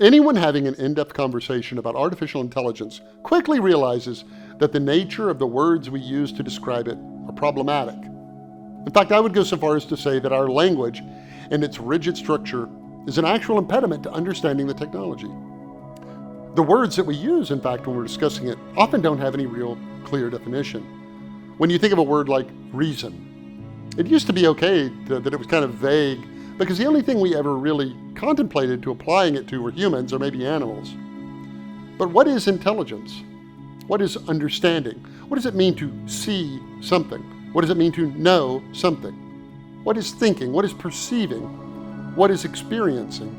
Anyone having an in-depth conversation about artificial intelligence quickly realizes that the nature of the words we use to describe it are problematic. In fact, I would go so far as to say that our language and its rigid structure is an actual impediment to understanding the technology. The words that we use, in fact, when we're discussing it, often don't have any real clear definition. When you think of a word like reason, it used to be okay that it was kind of vague, because the only thing we ever really contemplated to applying it to were humans or maybe animals. But what is intelligence? What is understanding? What does it mean to see something? What does it mean to know something? What is thinking? What is perceiving? What is experiencing?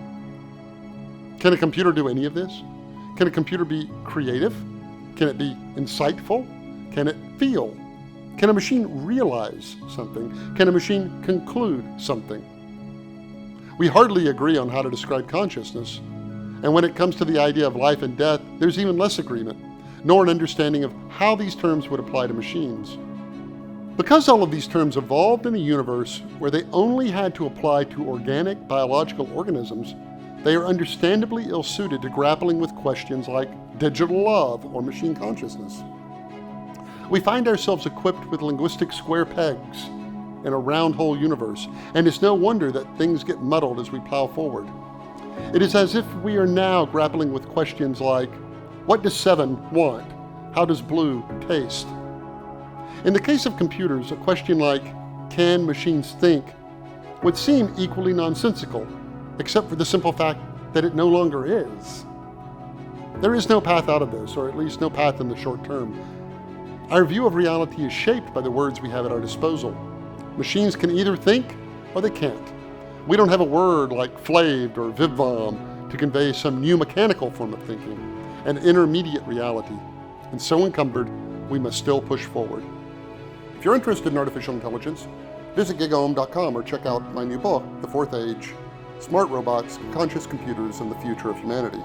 Can a computer do any of this? Can a computer be creative? Can it be insightful? Can it feel? Can a machine realize something? Can a machine conclude something? We hardly agree on how to describe consciousness, and when it comes to the idea of life and death, there's even less agreement, nor an understanding of how these terms would apply to machines. Because all of these terms evolved in a universe where they only had to apply to organic biological organisms, they are understandably ill-suited to grappling with questions like digital love or machine consciousness. We find ourselves equipped with linguistic square pegs in a round hole universe, and it's no wonder that things get muddled as we plow forward. It is as if we are now grappling with questions like, what does 7 want? How does blue taste? In the case of computers, a question like, can machines think, would seem equally nonsensical, except for the simple fact that it no longer is. There is no path out of this, or at least no path in the short term. Our view of reality is shaped by the words we have at our disposal. Machines can either think or they can't. We don't have a word like flaved or vivvam to convey some new mechanical form of thinking, an intermediate reality. And so encumbered, we must still push forward. If you're interested in artificial intelligence, visit gigaom.com or check out my new book, The Fourth Age: Smart Robots, Conscious Computers, and the Future of Humanity.